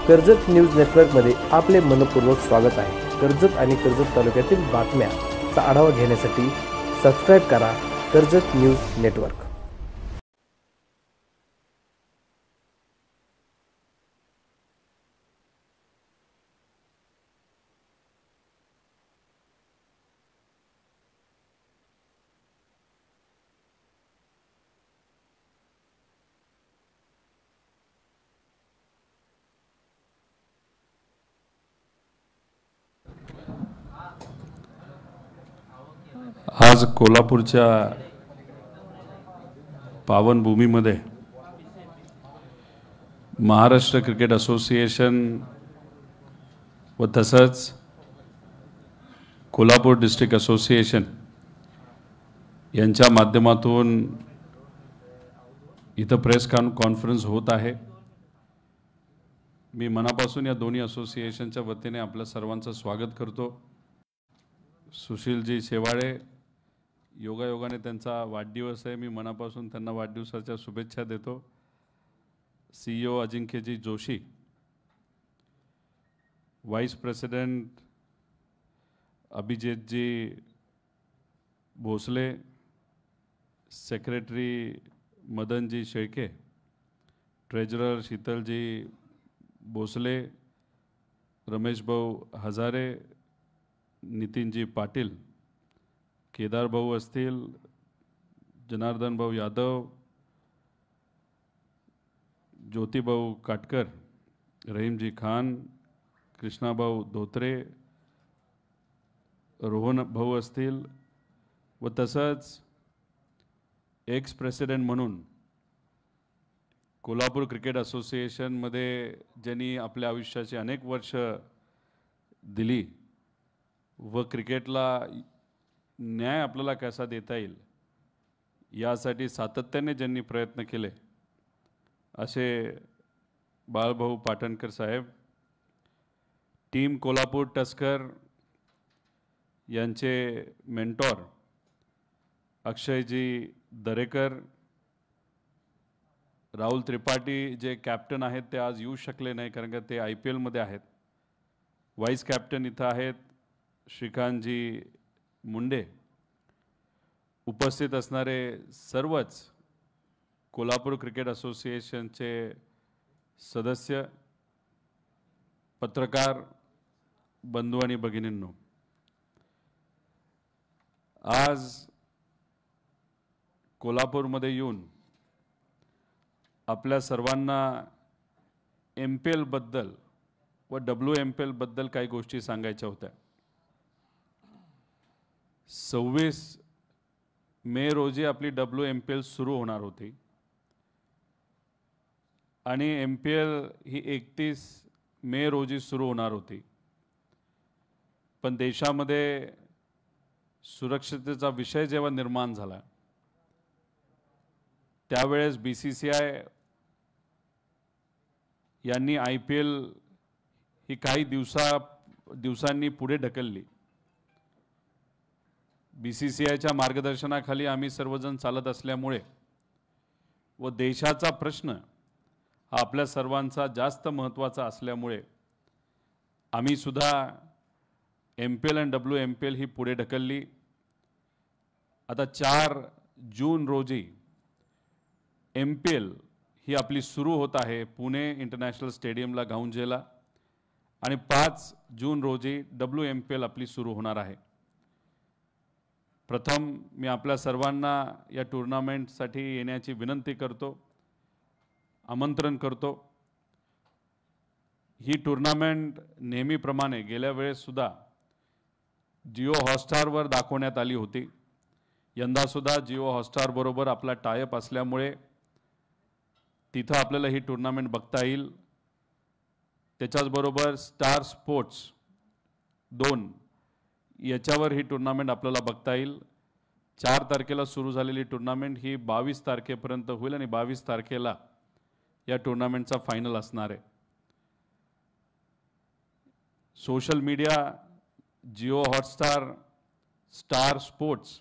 Karjat news नेटवर्कमध्ये आपले मनपूर्वक स्वागत आहे। कर्जत आणि कर्जत तालुक्यातील बातम्यांचा आढावा घेण्यासाठी सबस्क्राइब करा कर्जत न्यूज नेटवर्क। आज कोल्हापूरच्या पावनभूमीमध्ये महाराष्ट्र क्रिकेट असोसिएशन व तसंच कोल्हापूर डिस्ट्रिक्ट असोसिएशन यांच्या माध्यमातून इथं प्रेस कॉन्फरन्स होत आहे। मी मनापासून या दोन्ही असोसिएशनच्या वतीने आपल्या सर्वांचं स्वागत करतो। सुशीलजी शेवाळे योगायोगाने त्यांचा वाढदिवस आहे, मी मनापासून त्यांना वाढदिवसाच्या शुभेच्छा देतो। CEO Ajinkyaji Joshi, vice president Abhijitji Bhosale, secretary Madanji Shelke, treasurer Sheetalji Bhosale, Ramesh Bhau Hazare, Nitinji Patil, Kedar भाऊ असतील, जनार्दन भाऊ यादव, ज्योति भाऊ काटकर, रहीमजी खान, कृष्णा भाऊ धोत्रे, रोहन भाऊ असतील व तसंच एक्स प्रेसिडेंट म्हणून कोल्हापूर क्रिकेट असोसिएशनमध्ये ज्यांनी आपल्या आयुष्याची अनेक वर्ष दिली व क्रिकेटला न्याय आपल्याला कसा देता येईल यासाठी सातत्याने ज्यांनी प्रयत्न केले असे बाळभाऊ पाटणकर साहेब, टीम कोल्हापूर टस्कर यांचे मेंटॉर अक्षयजी दरेकर, राहुल त्रिपाठी जे कॅप्टन आहेत ते आज येऊ शकले नाही कारण का ते IPL मध्ये आहेत। वाइस कॅप्टन इथं आहेत श्रीकांतजी मुंडे, उपस्थित असणारे सर्वच कोल्हापूर क्रिकेट असोसिएशनचे सदस्य, पत्रकार बंधू आणि भगिनींनो, आज कोल्हापूरमध्ये येऊन आपल्या सर्वांना MPL बद्दल व WMPL बद्दल काही गोष्टी सांगायच्या होत्या। 26 मे रोजी आपली WMPL सुरू होणार होती आणि MPL ही 31 मे रोजी सुरू होणार होती, पण देशामध्ये सुरक्षिततेचा विषय जेव्हा निर्माण झाला त्यावेळेस BCCI यांनी IPL ही काही दिवसांनी पुढे ढकलली। BCCIच्या मार्गदर्शनाखाली आम्ही सर्वजण चालत असल्यामुळे व देशाचा प्रश्न हा आपल्या सर्वांचा जास्त महत्त्वाचा असल्यामुळे आम्ही सुद्धा MPL आणि WMPL ही पुढे ढकलली। आता 4 जून रोजी MPL ही आपली सुरू होत आहे पुणे इंटरनॅशनल स्टेडियमला गाऊंजेला आणि 5 जून रोजी WMPL आपली सुरू होणार आहे। प्रथम मी आपल्या सर्वांना या टूर्नामेंटसाठी येण्याची विनंती करतो, आमंत्रण करतो। ही टूर्नामेंट नेहमीप्रमाणे गेल्या वेळेस सुद्धा जिओ हॉटस्टारवर दाखवण्यात आली होती। यंदा सुद्धा जिओ हॉटस्टार बरोबर आपला टायअप असल्यामुळे तिथं आपल्याला ही टूर्नामेंट बघता येईल। त्याच्याच बरोबर स्टार स्पोर्ट्स 2 याच्यावर ही टूर्नामेंट आपल्याला बघता येईल। 4 तारखेला सुरू झालेली टूर्नामेंट ही 22 तारखेपर्यंत होईल आणि 22 तारखेला या टूर्नामेंटचा फायनल असणार आहे। Social media, Jio Hotstar, star sports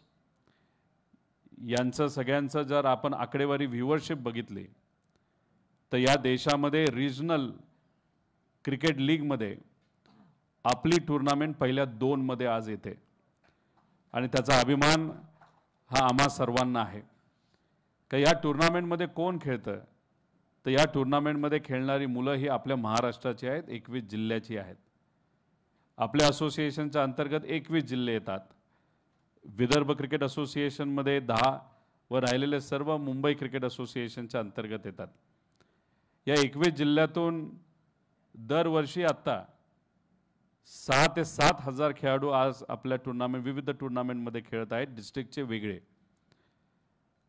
यांचं सगळ्यांचं जर आपण आकडेवारी व्ह्यूअरशिप बघितली तर या देशामध्ये रिजनल क्रिकेट लीगमध्ये आपली टुर्नामेंट पहिल्या 2 मध्ये आज येते आणि त्याचा अभिमान हा आम्हा सर्वांना आहे. का या टुर्नामेंटमध्ये कोण खेळतं, तर या टुर्नामेंटमध्ये खेळणारी मुलं ही आपल्या महाराष्ट्राची आहेत, 21 जिल्ह्याची आहेत. आपल्या असोसिएशनच्या अंतर्गत 21 जिल्हे येतात. विदर्भ क्रिकेट असोसिएशनमध्ये 10 व राहिलेले सर्व मुंबई क्रिकेट असोसिएशनच्या अंतर्गत येतात. या 21 जिल्ह्यातून दरवर्षी आत्ता 6 ते 7 हजार खेळाडू आज आपल्या विविध टुर्नामेंटमध्ये खेळत आहेत, डिस्ट्रिक्टचे वेगळे.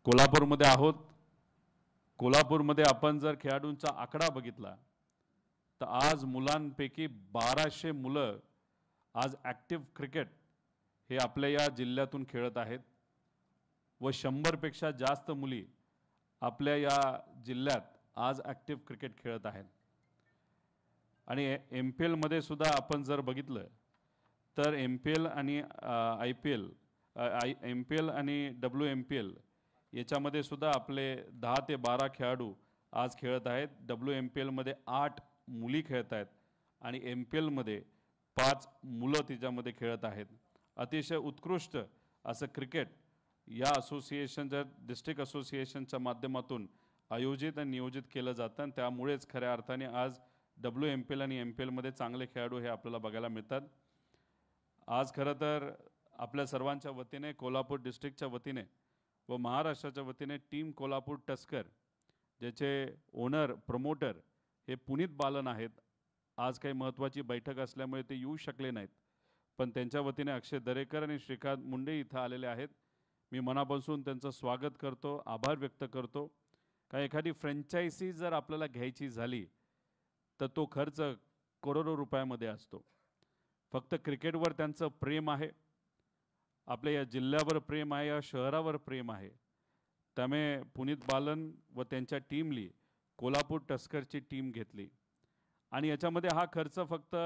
कोल्हापूरमध्ये आहोत. कोल्हापूरमध्ये आपण जर खेळाडूंचा आकडा बघितला तर आज मुलांपैकी 1200 मुलं आज ॲक्टिव्ह क्रिकेट हे आपल्या या जिल्ह्यातून खेळत आहेत व 100 पेक्षा जास्त मुली आपल्या या जिल्ह्यात आज ॲक्टिव्ह क्रिकेट खेळत आहेत. आणि MPL मध्ये सुद्धा आपण जर बघितलं तर MPL आणि IPL, MPL आणि WMPL याच्यामध्ये सुद्धा आपले 10 ते 12 खेळाडू आज खेळत आहेत. WMPL मध्ये 8 मुली खेळत आहेत आणि MPL मध्ये 5 मुलं तिच्यामध्ये खेळत आहेत. अतिशय उत्कृष्ट असं क्रिकेट या असोसिएशनच्या डिस्ट्रिक्ट असोसिएशनच्या माध्यमातून आयोजित आणि नियोजित केलं जातं आणि त्यामुळेच खऱ्या अर्थाने आज WMPL आणि MPL मध्ये चांगले खेळाडू हे आपल्याला बघायला मिळतात. आज खरं तर आपल्या सर्वांच्या वतीने, कोल्हापूर डिस्ट्रिक्टच्या वतीने व महाराष्ट्राच्या वतीने टीम कोल्हापूर टस्कर ज्याचे ओनर प्रमोटर हे पुनीत बालन आहेत. आज काही महत्त्वाची बैठक असल्यामुळे ते येऊ शकले नाहीत, पण त्यांच्या वतीने अक्षय दरेकर आणि श्रीकांत मुंडे इथं आलेले आहेत. मी मनापासून त्यांचं स्वागत करतो, आभार व्यक्त करतो. का एखादी फ्रँचायझी जर आपल्याला घ्यायची झाली तर तो खर्च करोडो रुपयामध्ये असतो. फक्त क्रिकेटवर त्यांचं प्रेम आहे, आपल्या या जिल्ह्यावर प्रेम आहे, या शहरावर प्रेम आहे. त्यामुळे पुनीत बालन व त्यांच्या टीमली कोल्हापूर टस्करची टीम घेतली आणि याच्यामध्ये हा खर्च फक्त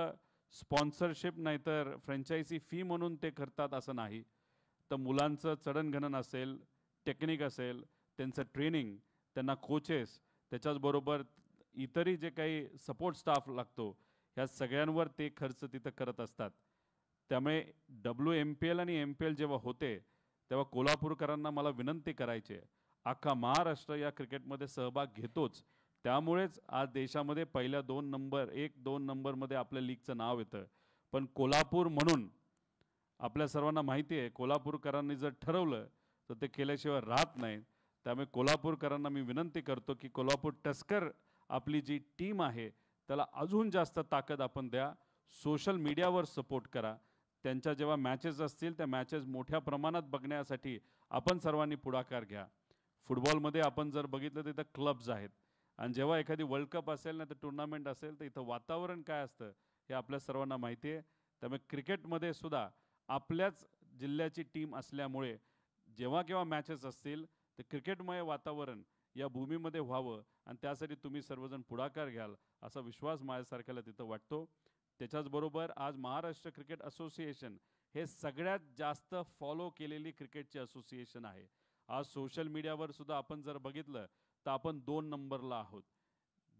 स्पॉन्सरशिप नाही तर फ्रँचायझी फी म्हणून ते करतात असं नाही. तर मुलांचं चढणघणण असेल, टेक्निक असेल, त्यांचं ट्रेनिंग, त्यांना कोचेस, त्याच्याचबरोबर इतरही जे काही सपोर्ट स्टाफ लागतो ह्या सगळ्यांवर ते खर्च तिथं करत असतात. त्यामुळे WMPL आणि MPL जेव्हा होते तेव्हा कोल्हापूरकरांना मला विनंती करायची आहे, अख्खा महाराष्ट्र या क्रिकेटमध्ये सहभाग घेतोच, त्यामुळेच आज देशामध्ये पहिल्या 1-2 नंबरमध्ये आपल्या लीगचं नाव येतं. पण कोल्हापूर म्हणून आपल्या सर्वांना माहिती आहे, कोल्हापूरकरांनी जर ठरवलं तर ते केल्याशिवाय राहत नाही. त्यामुळे कोल्हापूरकरांना मी विनंती करतो की कोल्हापूर टस्कर आपली जी टीम आहे त्याला अजून जास्त ताकद आपण द्या. सोशल मीडियावर सपोर्ट करा. त्यांच्या जेव्हा मॅचेस असतील त्या मॅचेस मोठ्या प्रमाणात बघण्यासाठी आपण सर्वांनी पुढाकार घ्या. फुटबॉलमध्ये आपण जर बघितलं तर इथं क्लब्स आहेत आणि जेव्हा एखादी वर्ल्ड कप असेल ना तर टुर्नामेंट असेल तर इथं वातावरण काय असतं हे आपल्या सर्वांना माहिती आहे. त्यामुळे क्रिकेटमध्ये सुद्धा आपल्याच जिल्ह्याची टीम असल्यामुळे जेव्हा केव्हा मॅचेस असतील तर क्रिकेटमय वातावरण या भूमीमध्ये व्हावं आणि त्यासाठी तुम्ही सर्वजण पुढाकार घ्याल असा विश्वास माझ्यासारख्याला तिथं वाटतो. त्याच्याचबरोबर आज महाराष्ट्र क्रिकेट असोसिएशन हे सगळ्यात जास्त फॉलो केलेली क्रिकेटची असोसिएशन आहे. आज सोशल मीडियावर सुद्धा आपण जर बघितलं तर आपण 2 नंबरला आहोत.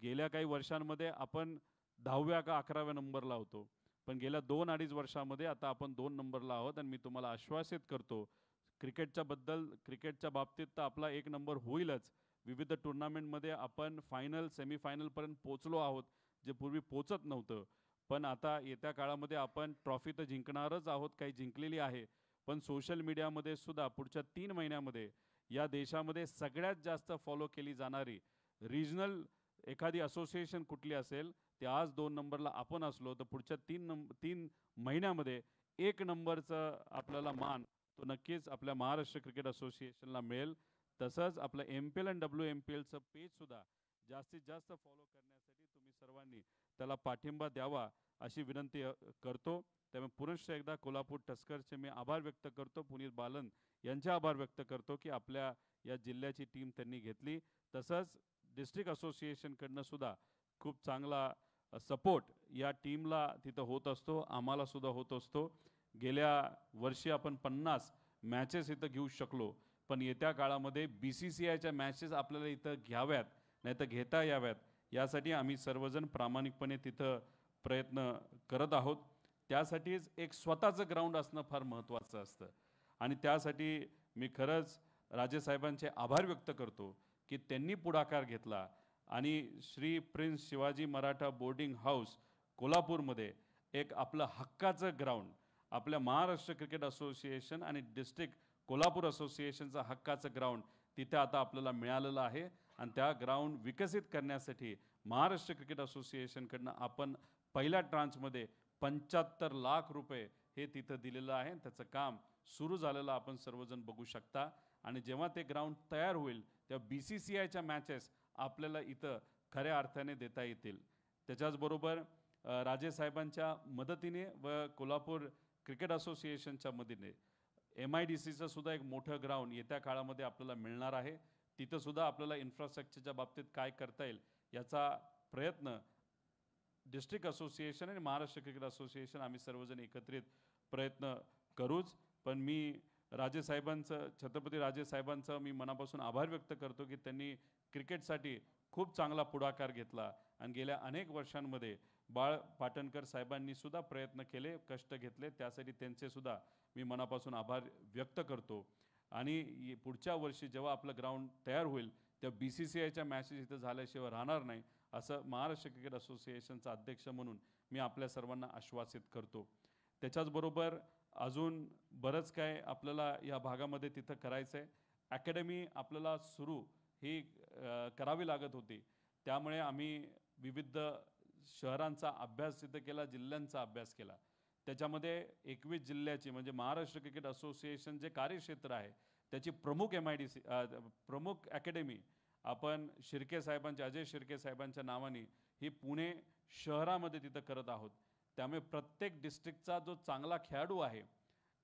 गेल्या काही वर्षांमध्ये आपण 10व्या का 11व्या नंबरला होतो, पण गेल्या 2-2.5 वर्षामध्ये आता आपण 2 नंबरला आहोत. आणि मी तुम्हाला आश्वासित करतो क्रिकेटच्या बाबतीत तर आपला 1 नंबर होईलच. विविध टुर्नामेंटमध्ये आपण फायनल, सेमीफायनलपर्यंत पोचलो आहोत, जे पूर्वी पोचत नव्हतं. पण आता येत्या काळामध्ये आपण ट्रॉफी तर जिंकणारच आहोत, काही जिंकलेली आहे. पण सोशल मीडियामध्ये सुद्धा पुढच्या 3 महिन्यामध्ये या देशामध्ये सगळ्यात जास्त फॉलो केली जाणारी रिजनल एखादी असोसिएशन कुठली असेल ते आज 2 नंबरला आपण असलो तर पुढच्या 3 महिन्यामध्ये 1 नंबरचं आपल्याला मान तो नक्कीच आपल्या महाराष्ट्र क्रिकेट असोसिएशनला मिळेल. तसंच आपलं MPL आणि WMPLचं पेज सुद्धा जास्तीत जास्त फॉलो करण्यासाठी तुम्ही सर्वांनी त्याला पाठिंबा द्यावा अशी विनंती करतो. त्यामुळे पुनश्च एकदा कोल्हापूर टस्करचे मी आभार व्यक्त करतो. पुनीत बालन यांचे आभार व्यक्त करतो की आपल्या या जिल्ह्याची टीम त्यांनी घेतली. तसंच डिस्ट्रिक्ट असोसिएशनकडनं सुद्धा खूप चांगला सपोर्ट या टीमला तिथं होत असतो, आम्हाला सुद्धा होत असतो. गेल्या वर्षी आपण 50 मॅचेस इथं घेऊ शकलो, पण येत्या काळामध्ये BCCIच्या मॅचेस आपल्याला इथं घ्याव्यात नाही तर घेता याव्यात यासाठी आम्ही सर्वजण प्रामाणिकपणे तिथं प्रयत्न करत आहोत. त्यासाठीच एक स्वतःचं ग्राउंड असणं फार महत्त्वाचं असतं आणि त्यासाठी मी खरंच राजेसाहेबांचे आभार व्यक्त करतो की त्यांनी पुढाकार घेतला आणि Shri prince Shivaji Maratha boarding house कोल्हापूरमध्ये एक आपलं हक्काचं ग्राउंड, आपल्या महाराष्ट्र क्रिकेट असोसिएशन आणि डिस्ट्रिक्ट कोल्हापूर असोसिएशनचं हक्काचं ग्राउंड तिथे आता आपल्याला मिळालेलं आहे आणि त्या ग्राउंड विकसित करण्यासाठी महाराष्ट्र क्रिकेट असोसिएशनकडनं आपण पहिल्या ट्रान्चमध्ये 75 लाख रुपये हे तिथं दिलेलं आहे. त्याचं काम सुरू झालेलं आपण सर्वजण बघू शकता आणि जेव्हा ते ग्राउंड तयार होईल तेव्हा BCCIच्या मॅचेस आपल्याला इथं खऱ्या अर्थाने देता येतील. त्याच्याचबरोबर राजेसाहेबांच्या मदतीने व कोल्हापूर क्रिकेट असोसिएशनच्या मदतीने MIDCचं सुद्धा एक मोठं ग्राउंड येत्या काळामध्ये आपल्याला मिळणार आहे. तिथं सुद्धा आपल्याला इन्फ्रास्ट्रक्चरच्या बाबतीत काय करता येईल याचा प्रयत्न डिस्ट्रिक्ट असोसिएशन आणि महाराष्ट्र क्रिकेट असोसिएशन आम्ही सर्वजण एकत्रित प्रयत्न करूच. पण मी छत्रपती राजेसाहेबांचं मी मनापासून आभार व्यक्त करतो की त्यांनी क्रिकेटसाठी खूप चांगला पुढाकार घेतला आणि गेल्या अनेक वर्षांमध्ये बाळ पाटणकर साहेबांनी सुद्धा प्रयत्न केले, कष्ट घेतले, त्यासाठी त्यांचे सुद्धा मी मनापासून आभार व्यक्त करतो. आणि पुढच्या वर्षी जेव्हा आपलं ग्राउंड तयार होईल तेव्हा BCCIच्या मॅचेस इथं झाल्याशिवाय राहणार नाही असं महाराष्ट्र क्रिकेट असोसिएशनचा अध्यक्ष म्हणून मी आपल्या सर्वांना आश्वासित करतो. त्याच्याचबरोबर अजून बरंच काय आपल्याला या भागामध्ये तिथं करायचं आहे. अकॅडमी आपल्याला सुरू ही करावी लागत होती, त्यामुळे आम्ही विविध शहरांचा अभ्यास तिथं केला, जिल्ह्यांचा अभ्यास केला. त्याच्यामध्ये 21 जिल्ह्याची म्हणजे महाराष्ट्र क्रिकेट असोसिएशन जे कार्यक्षेत्र आहे त्याची प्रमुख MIDC प्रमुख अकॅडमी आपण अजय शिर्के साहेबांच्या नावाने ही पुणे शहरामध्ये तिथं करत आहोत. त्यामुळे प्रत्येक डिस्ट्रिक्टचा जो चांगला खेळाडू आहे,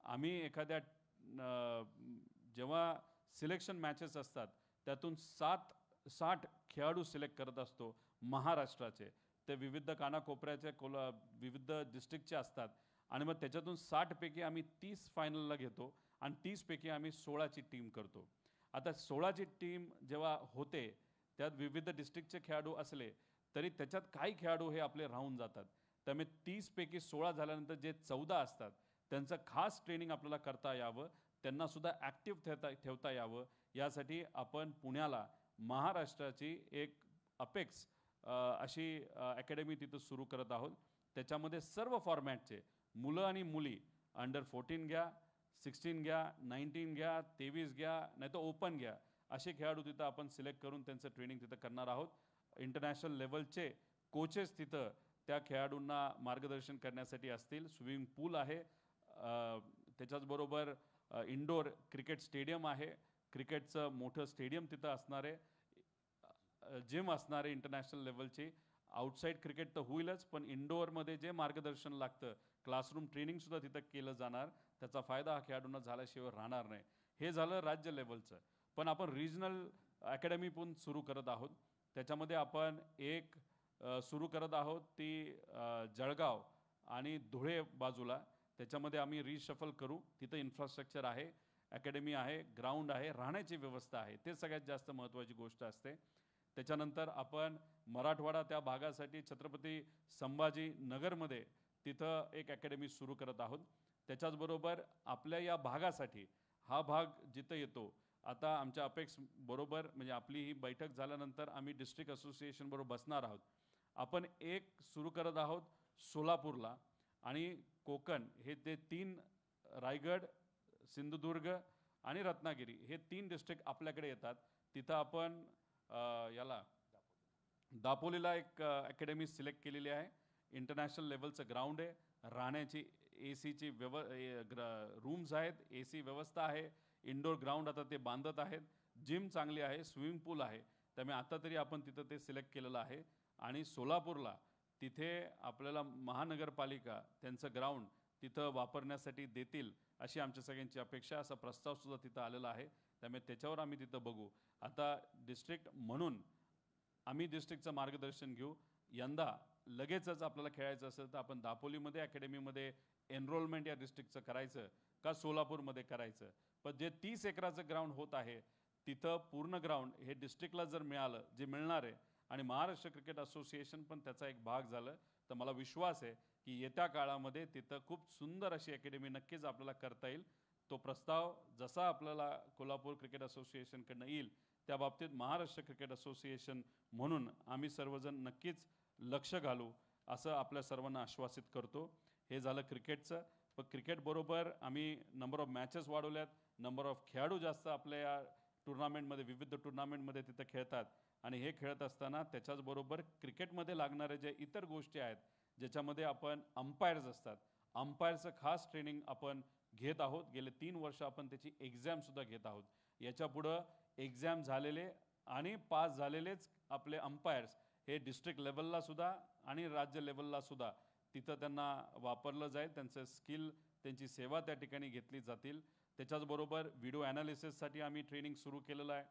आम्ही एखाद्या जेव्हा सिलेक्शन मॅचेस असतात त्यातून 60 खेळाडू सिलेक्ट करत असतो महाराष्ट्राचे. ते विविध कानाकोपऱ्याचे विविध डिस्ट्रिक्टचे असतात आणि मग त्याच्यातून 60 पैकी आम्ही 30 फायनलला घेतो आणि 30 पैकी आम्ही 16ची टीम करतो. आता 16ची टीम जेव्हा होते त्यात विविध डिस्ट्रिक्टचे खेळाडू असले तरी त्याच्यात काही खेळाडू हे आपले राहून जातात. त्यामुळे 30 पैकी 16 झाल्यानंतर जे 14 असतात त्यांचं खास ट्रेनिंग आपल्याला करता यावं, त्यांना सुद्धा ॲक्टिव्ह ठेवता यावं, यासाठी आपण पुण्याला महाराष्ट्राची एक अपेक्स अशी अकॅडमी तिथं सुरू करत आहोत. त्याच्यामध्ये सर्व फॉर्मॅटचे मुलं आणि मुली अंडर-14 घ्या, 16 घ्या, 19 घ्या, 23 घ्या, नाही तर ओपन घ्या, असे खेळाडू तिथं आपण सिलेक्ट करून त्यांचं ट्रेनिंग तिथं करणार आहोत. इंटरनॅशनल लेवलचे कोचेस तिथं त्या खेळाडूंना मार्गदर्शन करण्यासाठी असतील. स्विमिंग पूल आहे, त्याच्याचबरोबर इंडोर क्रिकेट स्टेडियम आहे, क्रिकेटचं मोठं स्टेडियम तिथं असणार आहे, जिम असणारे इंटरनॅशनल लेवलची. आउटसाईड क्रिकेट तर होईलच, पण इंडोअरमध्ये जे मार्गदर्शन लागतं, क्लासरूम ट्रेनिंगसुद्धा तिथं केलं जाणार. त्याचा फायदा हा खेळाडूंना झाल्याशिवाय राहणार नाही. हे झालं राज्य लेवलचं. पण आपण रिजनल अकॅडमी पण सुरू करत आहोत. त्याच्यामध्ये आपण एक सुरू करत आहोत ती जळगाव आणि धुळे बाजूला. त्याच्यामध्ये आम्ही रिशफल करू. तिथं इन्फ्रास्ट्रक्चर आहे, अकॅडमी आहे, ग्राउंड आहे, राहण्याची व्यवस्था आहे, ते सगळ्यात जास्त महत्त्वाची गोष्ट असते. त्याच्यानंतर आपण मराठवाडा त्या भागासाठी छत्रपती संभाजी नगरमध्ये तिथं एक अकॅडमी सुरू करत आहोत. त्याच्याचबरोबर आपल्या या भागासाठी हा भाग जिथं येतो, आता आमच्या अपेक्स बरोबर म्हणजे आपली ही बैठक झाल्यानंतर आम्ही डिस्ट्रिक्ट असोसिएशन बरोबर बसणार आहोत. आपण एक सुरू करत आहोत सोलापूरला आणि कोकण, हे ते 3 रायगड, सिंधुदुर्ग आणि रत्नागिरी हे 3 डिस्ट्रिक्ट आपल्याकडे येतात. तिथं आपण याला दापोलीला एक अकॅडमी सिलेक्ट केलेली आहे. इंटरनॅशनल लेवलचं ग्राउंड आहे, राहण्याची ACची रूम्स आहेत, AC व्यवस्था आहे, इंडोर ग्राउंड आता ते बांधत आहेत, जिम चांगली आहे, स्विमिंग पूल आहे. त्यामुळे आता तरी आपण तिथं ते सिलेक्ट केलेलं आहे. आणि सोलापूरला तिथे आपल्याला महानगरपालिका त्यांचं ग्राउंड तिथं वापरण्यासाठी देतील अशी आमच्या सगळ्यांची अपेक्षा. असा प्रस्तावसुद्धा तिथं आलेला आहे. त्यामुळे त्याच्यावर आम्ही तिथं बघू. आता डिस्ट्रिक्ट म्हणून आम्ही डिस्ट्रिक्टचं मार्गदर्शन घेऊ. यंदा लगेचच आपल्याला खेळायचं असेल तर आपण दापोलीमध्ये अकॅडमीमध्ये एनरोलमेंट या डिस्ट्रिक्टचं करायचं का सोलापूरमध्ये करायचं. पण जे 30 एकराचं ग्राउंड होत आहे तिथं पूर्ण ग्राउंड हे डिस्ट्रिक्टला जर मिळालं, जे मिळणार आहे, आणि महाराष्ट्र क्रिकेट असोसिएशन पण त्याचा एक भाग झालं. तर मला विश्वास आहे की येत्या काळामध्ये तिथं खूप सुंदर अशी अकॅडमी नक्कीच आपल्याला करता येईल. तो प्रस्ताव जसा आपल्याला कोल्हापूर क्रिकेट असोसिएशनकडनं येईल त्या बाबतीत महाराष्ट्र क्रिकेट असोसिएशन म्हणून आम्ही सर्वजण नक्कीच लक्ष घालू असं आपल्या सर्वांना आश्वासित करतो. हे झालं क्रिकेटचं. पण क्रिकेटबरोबर आम्ही नंबर ऑफ मॅचेस वाढवल्यात, नंबर ऑफ खेळाडू जास्त आपल्या या टुर्नामेंटमध्ये विविध टुर्नामेंटमध्ये तिथं खेळतात. आणि हे खेळत असताना त्याच्याचबरोबर क्रिकेटमध्ये लागणारे जे इतर गोष्टी आहेत ज्याच्यामध्ये आपण अंपायर्स असतात, अंपायरचं खास ट्रेनिंग आपण घेत आहोत. गेले 3 वर्ष आपण त्याची एक्झामसुद्धा घेत आहोत. याच्यापुढं एक्झाम झालेले आणि पास झालेलेच आपले अंपायर्स हे डिस्ट्रिक्ट लेवलला सुद्धा आणि राज्य लेवलला सुद्धा तिथं त्यांना वापरलं जाईल. त्यांचं स्किल, त्यांची सेवा त्या ठिकाणी घेतली जातील. त्याच्याचबरोबर व्हिडिओ ॲनालिसिससाठी आम्ही ट्रेनिंग सुरू केलेलं आहे.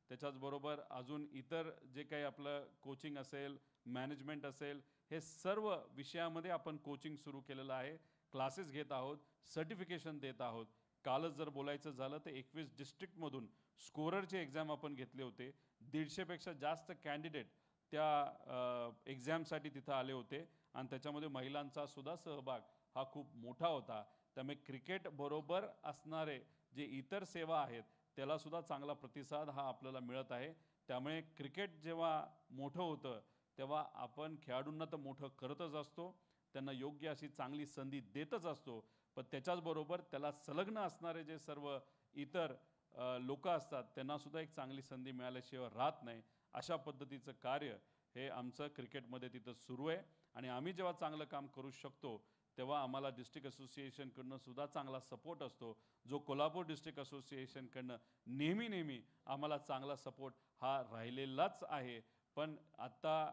त्याच्याचबरोबर अजून इतर जे काही आपलं कोचिंग असेल, मॅनेजमेंट असेल, हे सर्व विषयामध्ये आपण कोचिंग सुरू केलेलं आहे. क्लासेस घेत आहोत, सर्टिफिकेशन देत आहोत. कालच जर बोलायचं झालं तर 21 डिस्ट्रिक्टमधून स्कोररचे एक्झाम आपण घेतले होते. 150पेक्षा जास्त कॅन्डिडेट त्या एक्झामसाठी तिथं आले होते आणि त्याच्यामध्ये महिलांचा सुद्धा सहभाग हा खूप मोठा होता. त्यामुळे क्रिकेटबरोबर असणारे जे इतर सेवा आहेत त्यालासुद्धा चांगला प्रतिसाद हा आपल्याला मिळत आहे. त्यामुळे क्रिकेट जेव्हा मोठं होतं तेव्हा आपण खेळाडूंना तर मोठं करतच असतो, त्यांना योग्य अशी चांगली संधी देतच असतो. पण त्याच्याचबरोबर त्याला संलग्न असणारे जे सर्व इतर लोक असतात त्यांनासुद्धा एक चांगली संधी मिळाल्याशिवाय राहत नाही. अशा पद्धतीचं कार्य हे आमचं क्रिकेटमध्ये तिथं सुरू आहे. आणि आम्ही जेव्हा चांगलं काम करू शकतो तेव्हा आम्हाला डिस्ट्रिक्ट असोसिएशनकडनं सुद्धा चांगला सपोर्ट असतो. जो कोल्हापूर डिस्ट्रिक्ट असोसिएशनकडनं नेहमी आम्हाला चांगला सपोर्ट हा राहिलेलाच आहे. पण आत्ता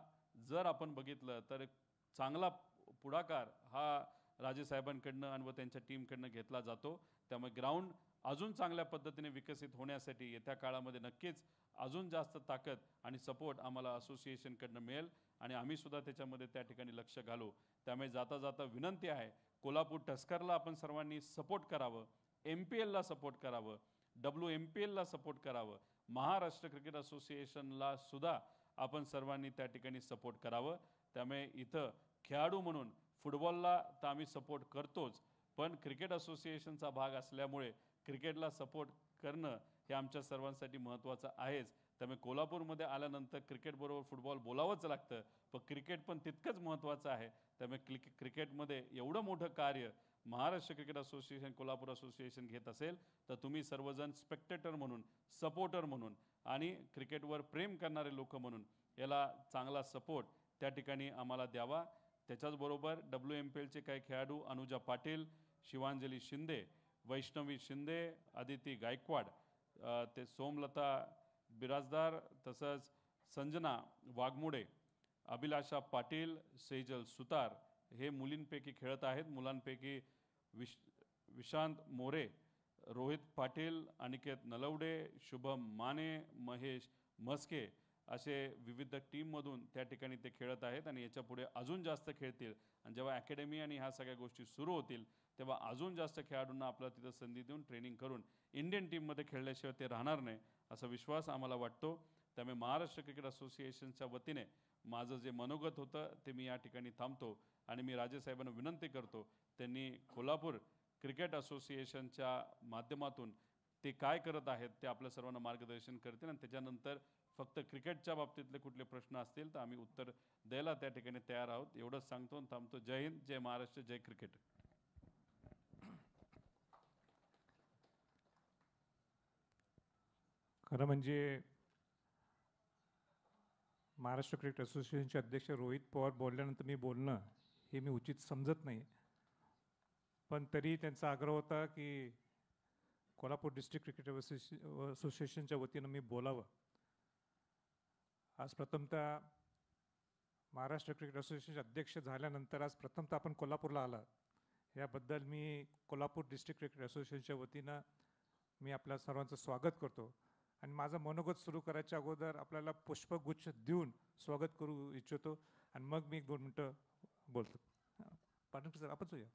जर आपण बघितलं तर चांगला पुढाकार हा राजेसाहेबांकडनं आणि व त्यांच्या टीमकडनं घेतला जातो. त्यामुळे ग्राउंड अजून चांगल्या पद्धतीने विकसित होण्यासाठी येत्या काळामध्ये नक्कीच अजून जास्त ताकद आणि सपोर्ट आम्हाला असोसिएशनकडनं मिळेल आणि आम्हीसुद्धा त्याच्यामध्ये त्या ठिकाणी लक्ष घालू. त्यामुळे जाता जाता विनंती आहे, कोल्हापूर टस्करला आपण सर्वांनी सपोर्ट करावं, MPLला सपोर्ट करावं, WMPLला सपोर्ट करावं, महाराष्ट्र क्रिकेट असोसिएशनला सुद्धा आपण सर्वांनी त्या ठिकाणी सपोर्ट करावं. त्यामुळे इथं खेळाडू म्हणून फुटबॉलला तर आम्ही सपोर्ट करतोच, पण क्रिकेट असोसिएशनचा भाग असल्यामुळे क्रिकेटला सपोर्ट करणं हे आमच्या सर्वांसाठी महत्त्वाचं आहेच. त्यामुळे कोल्हापूरमध्ये आल्यानंतर क्रिकेटबरोबर फुटबॉल बोलावंच लागतं, पण क्रिकेट पण तितकंच महत्त्वाचं आहे. त्यामुळे क्रिकेटमध्ये एवढं मोठं कार्य Maharashtra cricket association, Kolhapur association घेत असेल तर तुम्ही सर्वजण स्पेक्टेटर म्हणून, सपोर्टर म्हणून आणि क्रिकेटवर प्रेम करणारे लोक म्हणून याला चांगला सपोर्ट त्या ठिकाणी आम्हाला द्यावा. त्याच्याचबरोबर WMPLचे काही खेळाडू अनुजा पाटील, शिवांजली शिंदे, वैष्णवी शिंदे, अदिती गायकवाड, ते सोमलता बिराजदार, तसंच संजना वाघमोडे, अभिलाषा पाटील, सेजल सुतार हे मुलींपैकी खेळत आहेत. मुलांपैकी विशांत मोरे, रोहित पाटील, अनिकेत नलवडे, शुभम माने, महेश मस्के असे विविध टीममधून त्या ठिकाणी ते खेळत आहेत आणि याच्यापुढे अजून जास्त खेळतील. आणि जेव्हा अकॅडमी आणि ह्या सगळ्या गोष्टी सुरू होतील तेव्हा अजून जास्त खेळाडूंना आपल्याला तिथं संधी देऊन ट्रेनिंग करून इंडियन टीममध्ये खेळल्याशिवाय ते राहणार नाही असा विश्वास आम्हाला वाटतो. त्यामुळे महाराष्ट्र क्रिकेट असोसिएशनच्या वतीने माझं जे मनोगत होतं ते मी या ठिकाणी थांबतो आणि मी राजेसाहेबांना विनंती करतो त्यांनी कोल्हापूर क्रिकेट असोसिएशनच्या माध्यमातून ते काय करत आहेत ते आपल्या सर्वांना मार्गदर्शन करतील आणि त्याच्यानंतर फक्त क्रिकेटच्या बाबतीतले कुठले प्रश्न असतील तर आम्ही उत्तर द्यायला त्या ठिकाणी तयार आहोत. एवढंच सांगतो आणि थांबतो. जय हिंद, जय महाराष्ट्र, जय क्रिकेट. खरं म्हणजे महाराष्ट्र क्रिकेट असोसिएशनचे अध्यक्ष रोहित पवार बोलल्यानंतर मी बोलणं हे मी उचित समजत नाही, पण तरी त्यांचा आग्रह होता की कोल्हापूर डिस्ट्रिक्ट क्रिकेट असोसिएशनच्या वतीनं मी बोलावं. आज प्रथमतः महाराष्ट्र क्रिकेट असोसिएशनचे अध्यक्ष झाल्यानंतर आज प्रथमतः आपण कोल्हापूरला आला याबद्दल मी कोल्हापूर डिस्ट्रिक्ट क्रिकेट असोसिएशनच्या वतीनं मी आपल्या सर्वांचं स्वागत करतो. आणि माझं मनोगत सुरू करायच्या अगोदर आपल्याला पुष्पगुच्छ देऊन स्वागत करू इच्छितो आणि मग मी 2 मिनटं बोलतो. पाटील सर आपण जाऊया.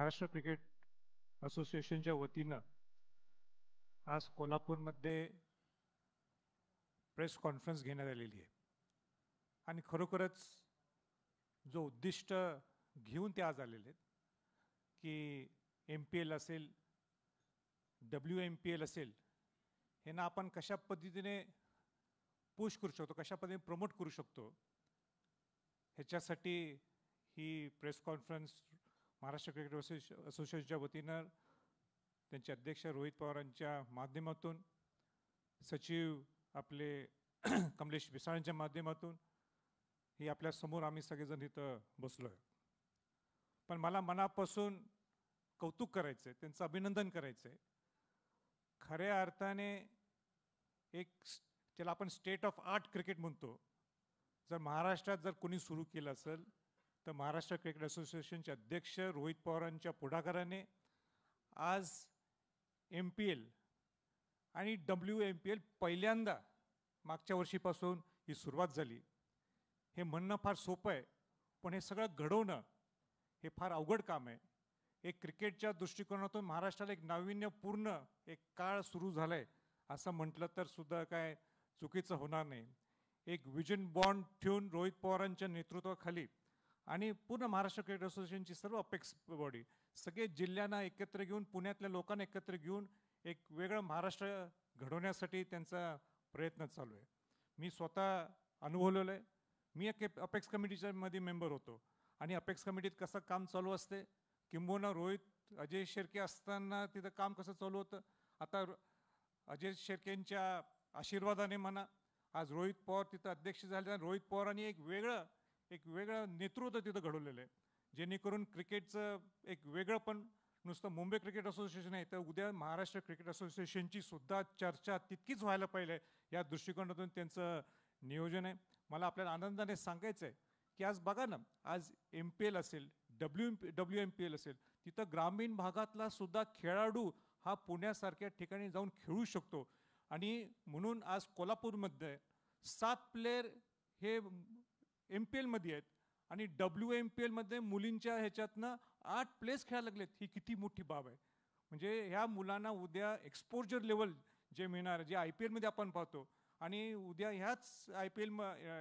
महाराष्ट्र क्रिकेट असोसिएशनच्या वतीनं आज कोल्हापूरमध्ये प्रेस कॉन्फरन्स घेण्यात आलेली आहे आणि खरोखरच जो उद्दिष्ट घेऊन ते आज आलेले आहेत की MPL असेल, WMPL असेल, हे ना आपण कशा पद्धतीने पुश करू शकतो, कशा पद्धतीने प्रमोट करू शकतो, ह्याच्यासाठी ही प्रेस कॉन्फरन्स महाराष्ट्र क्रिकेट असोसिएशनच्या वतीनं त्यांचे अध्यक्ष रोहित पवारांच्या माध्यमातून, सचिव आपले कमलेश बिसाळांच्या माध्यमातून ही आपल्या समोर आम्ही सगळेजण इथं बसलो आहे. पण मला मनापासून कौतुक करायचं आहे, त्यांचं अभिनंदन करायचं आहे. खऱ्या अर्थाने एक ज्याला आपण स्टेट ऑफ आर्ट क्रिकेट म्हणतो, जर महाराष्ट्रात जर कोणी सुरू केलं असेल तर महाराष्ट्र क्रिकेट असोसिएशनचे अध्यक्ष रोहित पवारांच्या पुढाकाराने आज MPL आणि WMPL पहिल्यांदा मागच्या वर्षीपासून ही सुरुवात झाली. हे म्हणणं फार सोपं आहे, पण हे सगळं घडवणं हे फार अवघड काम आहे. एक क्रिकेटच्या दृष्टिकोनातून महाराष्ट्राला एक नाविन्यपूर्ण एक काळ सुरू झाला आहे असं म्हटलं तर सुद्धा काय चुकीचं होणार नाही. एक विजन बॉन्ड ठेवून रोहित पवारांच्या नेतृत्वाखाली आणि पूर्ण महाराष्ट्र क्रिकेट असोसिएशनची सर्व अपेक्स बॉडी, सगळे जिल्ह्यांना एकत्र घेऊन, पुण्यातल्या लोकांना एकत्र घेऊन एक वेगळं महाराष्ट्र घडवण्यासाठी त्यांचा प्रयत्न चालू आहे. मी स्वतः अनुभवलेलं आहे. मी एक अपेक्स कमिटीच्या मध्ये मेंबर होतो आणि अपेक्स कमिटीत कसं काम चालू असते, किंबहुना रोहित अजय शेर्के असताना तिथं काम कसं चालू होतं. आता अजय शेर्केंच्या आशीर्वादाने म्हणा आज रोहित पवार तिथं अध्यक्ष झाले आणि रोहित पवारांनी एक वेगळं नेतृत्व तिथं घडवलेलं आहे, जेणेकरून क्रिकेटचं एक वेगळं, पण नुसतं मुंबई क्रिकेट असोसिएशन आहे तर उद्या महाराष्ट्र क्रिकेट असोसिएशनची सुद्धा चर्चा तितकीच व्हायला पाहिजे या दृष्टिकोनातून त्यांचं नियोजन आहे. मला आपल्याला आनंदाने सांगायचं आहे की आज बघा ना, आज MPL असेल, WMPL असेल, तिथं ग्रामीण भागातला सुद्धा खेळाडू हा पुण्यासारख्या ठिकाणी जाऊन खेळू शकतो. आणि म्हणून आज कोल्हापूरमध्ये 7 प्लेयर हे MPL मध्ये आहेत आणि WMPL मध्ये मुलींच्या ह्याच्यातनं 8 प्लेस खेळायला लागलेत. ही किती मोठी बाब आहे. म्हणजे ह्या मुलांना उद्या एक्सपोजर लेवल जे मिळणार, जे IPL मध्ये आपण पाहतो, आणि उद्या ह्याच IPL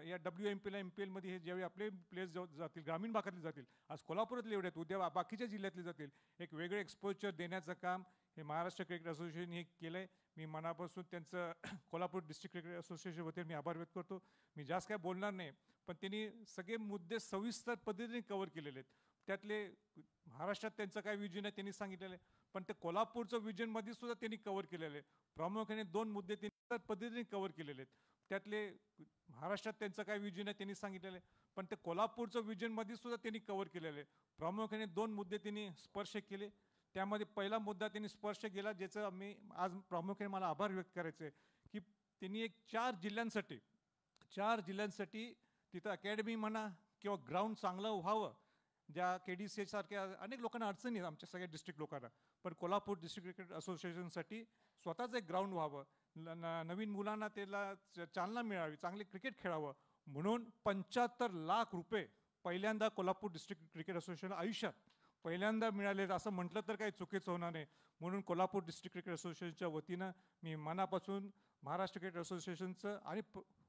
या WMPL MPL मध्ये हे ज्यावेळी आपले प्लेयर्स जातील, ग्रामीण भागातले जातील, आज कोल्हापुरातले एवढे आहेत, उद्या बाकीच्या जिल्ह्यातले जातील, एक वेगळे एक्सपोजर देण्याचं काम हे महाराष्ट्र क्रिकेट असोसिएशन हे केलं आहे. मी मनापासून त्यांचं कोल्हापूर डिस्ट्रिक्ट क्रिकेट असोसिएशन वतीने मी आभार व्यक्त करतो. मी जास्त काय बोलणार नाही, पण त्यांनी सगळे मुद्दे सविस्तर पद्धतीने कव्हर केलेले आहेत. त्यातले महाराष्ट्रात त्यांचं काय विजन आहे त्यांनी सांगितलेलं आहे, पण ते कोल्हापूरचं विजनमध्ये सुद्धा त्यांनी कव्हर केलेलं आहे. प्रामुख्याने 2 मुद्दे त्यांनी पद्धतीने कव्हर केलेले आहेत. त्यातले महाराष्ट्रात त्यांचं काय विजन आहे त्यांनी सांगितलेलं आहे, पण ते कोल्हापूरचं विजनमध्ये सुद्धा त्यांनी कव्हर केलेलं आहे. प्रामुख्याने 2 मुद्दे त्यांनी स्पर्श केले. त्यामध्ये पहिला मुद्दा त्यांनी स्पर्श केला, ज्याचं मी आज प्रामुख्याने मला आभार व्यक्त करायचे की त्यांनी एक 4 जिल्ह्यांसाठी तिथं अकॅडमी म्हणा किंवा ग्राउंड चांगलं व्हावं. ज्या KDCH सारख्या अनेक लोकांना अडचणी आहेत, आमच्या सगळ्या डिस्ट्रिक्ट लोकांना, पण कोल्हापूर डिस्ट्रिक्ट क्रिकेट असोसिएशनसाठी स्वतःच एक ग्राउंड व्हावं, नवीन मुलांना त्याला चालना मिळावी, चांगले क्रिकेट खेळावं म्हणून 75 लाख रुपये पहिल्यांदा कोल्हापूर डिस्ट्रिक्ट क्रिकेट असोसिएशन आयुष्यात पहिल्यांदा मिळाले असं म्हटलं तर काही चुकीचं होणार नाही. म्हणून कोल्हापूर डिस्ट्रिक्ट क्रिकेट असोसिएशनच्या वतीनं मी मनापासून महाराष्ट्र क्रिकेट असोसिएशनचं आणि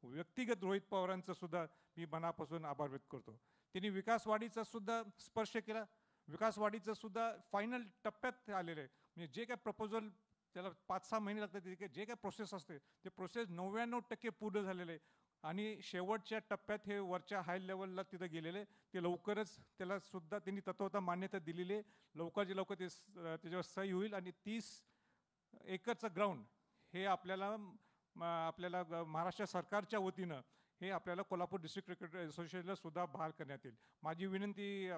व्यक्तिगत रोहित पवारांचं सुद्धा मी मनापासून आभार व्यक्त करतो. त्यांनी विकासवाढीचा सुद्धा स्पर्श केला. विकासवाढीचं सुद्धा फायनल टप्प्यात आलेलं आहे. म्हणजे जे काय प्रपोजल त्याला 5-6 महिने लागतात, जे काय प्रोसेस असते ते प्रोसेस 99% पूर्ण झालेलं आहे आणि शेवटच्या टप्प्यात हे वरच्या हाय लेवलला तिथं गेलेले. ते लवकरच त्याला सुद्धा त्यांनी तत्वता मान्यता दिलेली आहे. लवकरच्या लवकर ते त्याच्यावर सही होईल आणि 30 एकरचं ग्राउंड हे आपल्याला महाराष्ट्र सरकारच्या वतीनं हे आपल्याला कोल्हापूर डिस्ट्रिक्ट क्रिकेट असोसिएशनला सुद्धा बहाल करण्यात येईल. माझी विनंती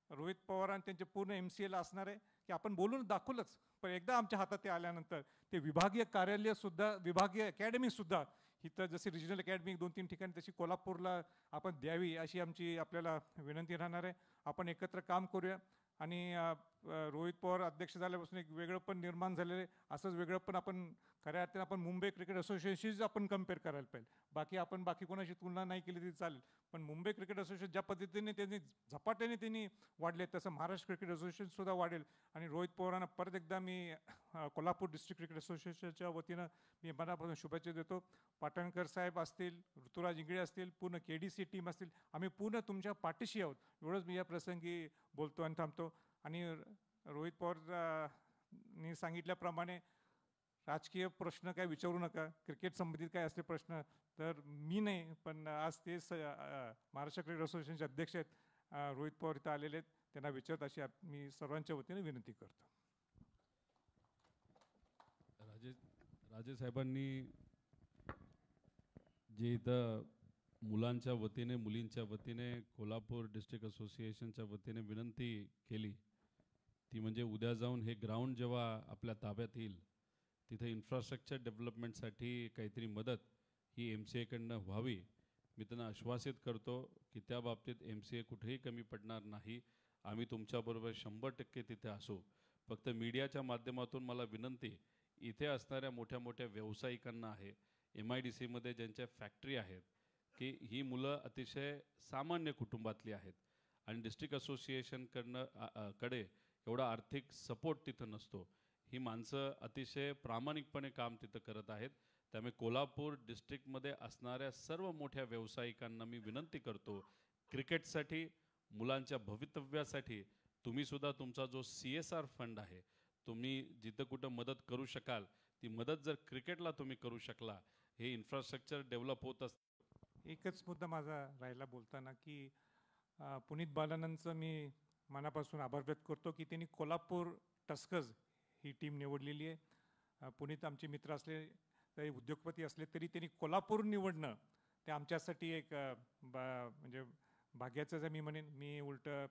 रोहित पवार आणि त्यांचे पूर्ण MCL असणार आहे की आपण बोलून दाखवलंच, पण एकदा आमच्या हातात ते आल्यानंतर ते विभागीय कार्यालय सुद्धा, विभागीय अकॅडमी सुद्धा इथं जशी रिजनल अकॅडमी 2-3 ठिकाणी तशी कोल्हापूरला आपण द्यावी अशी आमची आपल्याला विनंती राहणार आहे. आपण एकत्र काम करूया आणि रोहित पवार अध्यक्ष झाल्यापासून एक वेगळं पण निर्माण झालेलं आहे. असंच वेगळं पण आपण खऱ्या अर्थाने आपण मुंबई क्रिकेट असोसिएशनशीच आपण कम्पेअर करायला पाहिजे. बाकी कोणाशी तुलना नाही केली तरी चालेल, पण मुंबई क्रिकेट असोसिएशन ज्या पद्धतीने त्यांनी झपाट्याने त्यांनी वाढले, तसं महाराष्ट्र क्रिकेट असोसिएशनसुद्धा वाढेल. आणि रोहित पवारांना परत एकदा मी कोल्हापूर डिस्ट्रिक्ट क्रिकेट असोसिएशनच्या वतीनं मी मनापासून शुभेच्छा देतो. पाटणकर साहेब असतील, ऋतुराज इंगळे असतील, पूर्ण KDC टीम असतील, आम्ही पूर्ण तुमच्या पाठीशी आहोत. एवढंच मी या प्रसंगी बोलतो आणि थांबतो. आणि रोहित पवार नी सांगितल्याप्रमाणे राजकीय प्रश्न काय विचारू नका, क्रिकेट संबंधित काय असले प्रश्न तर मी नाही, पण आज ते महाराष्ट्र क्रिकेट असोसिएशनचे अध्यक्ष आहेत रोहित पवार इथं आलेले आहेत, त्यांना विचारत अशी मी सर्वांच्या वतीने विनंती करतो. राजे साहेबांनी जे इथं मुलांच्या वतीने मुलींच्या वतीने कोल्हापूर डिस्ट्रिक्ट असोसिएशनच्या वतीने विनंती केली ती म्हणजे उद्या जाऊन हे ग्राउंड जेव्हा आपल्या ताब्यात येईल तिथे इन्फ्रास्ट्रक्चर डेव्हलपमेंटसाठी काहीतरी मदत ही MCA कडनं व्हावी. मी त्यांना आश्वासित करतो की त्या बाबतीत MCA कुठेही कमी पडणार नाही. आम्ही तुमच्याबरोबर 100% तिथे असू. फक्त मीडियाच्या माध्यमातून मला विनंती, इथे असणाऱ्या मोठ्या मोठ्या व्यावसायिकांना आहे, MIDCमध्ये ज्यांच्या फॅक्टरी आहेत, की ही मुलं अतिशय सामान्य कुटुंबातली आहेत आणि डिस्ट्रिक्ट असोसिएशनकडे एवढा आर्थिक सपोर्ट तिथं नसतो. ही माणसं अतिशय प्रामाणिकपणे काम तिथं करत आहेत. त्यामुळे कोल्हापूर डिस्ट्रिक्टमध्ये असणाऱ्या सर्व मोठ्या व्यावसायिकांना मी विनंती करतो, क्रिकेटसाठी मुलांच्या भवितव्यासाठी तुम्हीसुद्धा तुमचा जो CSR फंड आहे, तुम्ही जिथं कुठं मदत करू शकाल ती मदत जर क्रिकेटला तुम्ही करू शकला, हे इन्फ्रास्ट्रक्चर डेव्हलप होत असतं. एकच मुद्दा माझा राहिला बोलताना की पुनीत बालानंदचं मी मनापासून आभार व्यक्त करतो की त्यांनी कोल्हापूर टस्कर्स ही टीम निवडलेली आहे. पुनीत आमचे मित्र असले तरी उद्योगपती असले तरी त्यांनी कोल्हापूर निवडणं ते आमच्यासाठी एक म्हणजे भाग्याचं जे मी म्हणेन. मी उलटं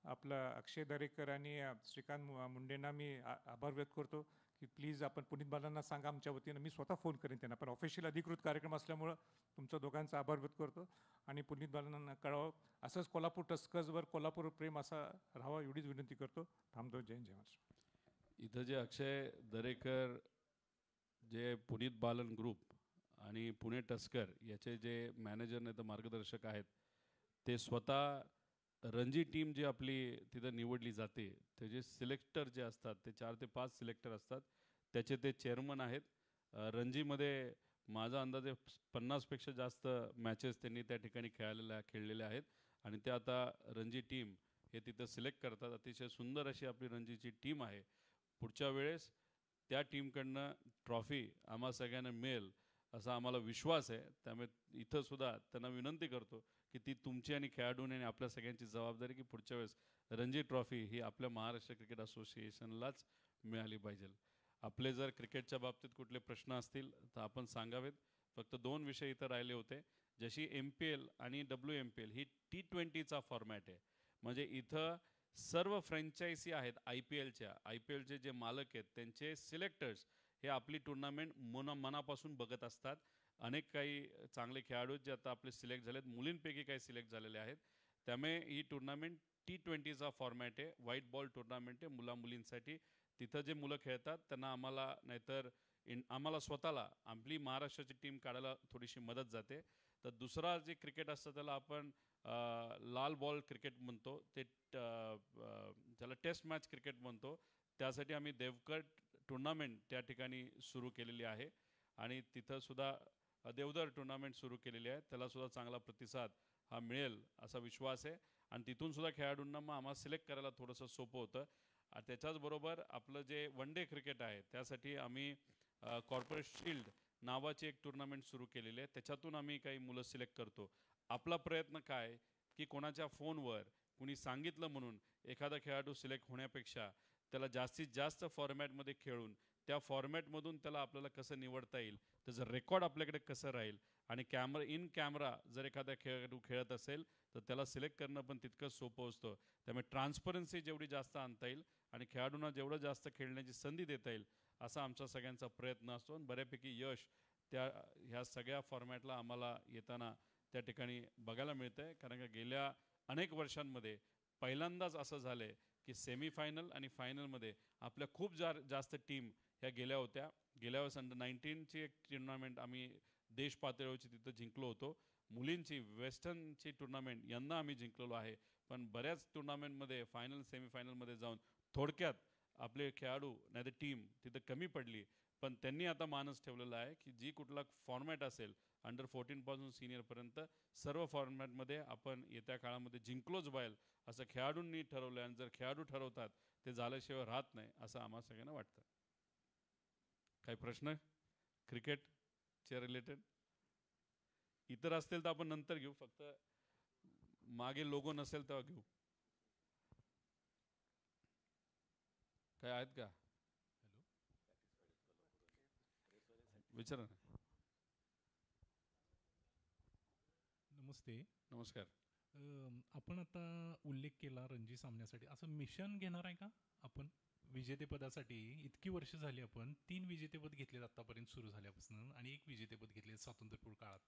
आपलं अक्षय दरेकर आणि श्रीकांत मुंडेंना मी आभार व्यक्त करतो की प्लीज आपण पुनीत बालांना सांगा आमच्या वतीनं. मी स्वतः फोन करेन त्यांना, पण ऑफिशियल अधिकृत कार्यक्रम असल्यामुळं तुमच्या दोघांचा आभार व्यक्त करतो. आणि पुनीत बालांना कळावं असंच कोल्हापूर टस्कर्सवर कोल्हापूर प्रेम असा राहावा एवढीच विनंती करतो. थांबतो. जय महाराष्ट्र. इथं जे अक्षय दरेकर, जे पुनीत बालन ग्रुप आणि पुणे टस्कर याचे जे मॅनेजर नाही तर मार्गदर्शक आहेत, ते स्वतः रणजी टीम जी आपली तिथं निवडली जाते त्याचे सिलेक्टर जे असतात ते 4 ते 5 सिलेक्टर असतात, त्याचे ते चेअरमन आहेत. रणजीमध्ये माझा अंदाजे 50पेक्षा जास्त मॅचेस त्यांनी त्या ठिकाणी खेळलेल्या आहेत आणि ते आता रणजी टीम हे तिथं सिलेक्ट करतात. अतिशय सुंदर अशी आपली रणजीची टीम आहे. पुढच्या वेळेस त्या टीमकडनं ट्रॉफी आम्हा सगळ्यांना मिळेल असा आम्हाला विश्वास आहे. त्यामुळे इथं सुद्धा त्यांना विनंती करतो की ती तुमची आणि खेळाडूंनी आणि आपल्या सगळ्यांची जबाबदारी की पुढच्या वेळेस रणजी ट्रॉफी ही आपल्या महाराष्ट्र क्रिकेट असोसिएशनलाच मिळाली पाहिजे. आपले जर क्रिकेटच्या बाबतीत कुठले प्रश्न असतील तर आपण सांगावेत. फक्त 2 विषय इथं राहिले होते. जशी MPL आणि WMPL ही T20चा फॉर्मॅट आहे, म्हणजे इथं सर्व फ्रँचायझी आहेत IPLचे जे मालक आहेत त्यांचे सिलेक्टर्स हे आपली टुर्नामेंट मनापासून बघत असतात. अनेक काही चांगले खेळाडू जे आता आपले सिलेक्ट झालेत, मुलींपैकी काही सिलेक्ट झालेले आहेत. त्यामुळे ही टुर्नामेंट T20चा फॉर्मॅट आहे, व्हाईट बॉल टुर्नामेंट आहे मुलींसाठी. तिथं जे मुलं खेळतात त्यांना आम्हाला नाहीतर आम्हाला स्वतःला आपली महाराष्ट्राची टीम काढायला थोडीशी मदत जाते. तर दुसरा जे क्रिकेट असतं त्याला आपण लाल बॉल क्रिकेट म्हणतो, ते त्याला टेस्ट मॅच क्रिकेट म्हणतो. त्यासाठी आम्ही देवगड टुर्नामेंट त्या ठिकाणी सुरू केलेली आहे आणि तिथंसुद्धा देवधर टुर्नामेंट सुरू केलेली आहे. त्यालासुद्धा चांगला प्रतिसाद हा मिळेल असा विश्वास आहे आणि तिथूनसुद्धा खेळाडूंना मग आम्हाला सिलेक्ट करायला थोडंसं सोपं होतं. त्याच्याचबरोबर आपलं जे वन डे क्रिकेट आहे त्यासाठी आम्ही कॉर्पोरेट शिल्ड नावाची एक टुर्नामेंट सुरू केलेली आहे. त्याच्यातून आम्ही काही मुलं सिलेक्ट करतो. आपला प्रयत्न काय की कोणाच्या फोनवर कुणी सांगितलं म्हणून एखादा खेळाडू सिलेक्ट होण्यापेक्षा त्याला जास्तीत जास्त फॉर्मॅटमध्ये खेळून त्या फॉर्मॅटमधून त्याला आपल्याला कसं निवडता येईल, त्याचं रेकॉर्ड आपल्याकडे कसं राहील आणि कॅमेरा जर एखादा खेळाडू खेळत असेल तर त्याला सिलेक्ट करणं पण तितकंच सोपं असतं. त्यामुळे ट्रान्सपरन्सी जेवढी जास्त आणता येईल आणि खेळाडूंना जेवढं जास्त खेळण्याची संधी देता येईल असा आमचा सगळ्यांचा प्रयत्न असतो आणि बऱ्यापैकी यश ह्या सगळ्या फॉर्मॅटला आम्हाला येताना त्या ठिकाणी बघायला मिळतं आहे. कारण का गेल्या अनेक वर्षांमध्ये पहिल्यांदाच असं झालं आहे की सेमीफायनल आणि फायनलमध्ये आपल्या खूप जास्त टीम ह्या गेल्या होत्या. गेल्या वेळेस अंडर-19ची एक टुर्नामेंट आम्ही देश पातळीवरची तिथं जिंकलो होतो. मुलींची वेस्टर्नची टुर्नामेंट यंदा आम्ही जिंकलेलो आहे. पण बऱ्याच टुर्नामेंटमध्ये फायनल सेमीफायनलमध्ये जाऊन थोडक्यात आपले खेळाडू नाही तर टीम तिथं कमी पडली. पण त्यांनी आता मानस ठेवलेला आहे की जी कुठला फॉर्मॅट असेल अंडर-14 पासून सिनियरपर्यंत सर्व फॉर्मॅटमध्ये आपण येत्या काळामध्ये जिंकलोच पाहिजे असं खेळाडूंनी ठरवलं आहे. आणि जर खेळाडू ठरवतात ते झाल्याशिवाय राहत नाही असं आम्हा सगळ्यांना वाटतं. काही प्रश्न क्रिकेटच्या रिलेटेड इतर असतील तर आपण नंतर घेऊ. फक्त मागे लोगो नसेल तेव्हा घेऊ. काय आहेत का? हॅलो, विचारा ना. नमस्ते. नमस्कार. आपण आता उल्लेख केला रणजी सामन्यासाठी, असं मिशन घेणार आहे का आपण विजेतेपदासाठी? इतकी वर्ष झाली, आपण 3 विजेतेपद घेतलेत आत्तापर्यंत सुरू झाल्यापासून आणि 1 विजेतेपद घेतले स्वातंत्र्यपूर्व काळात.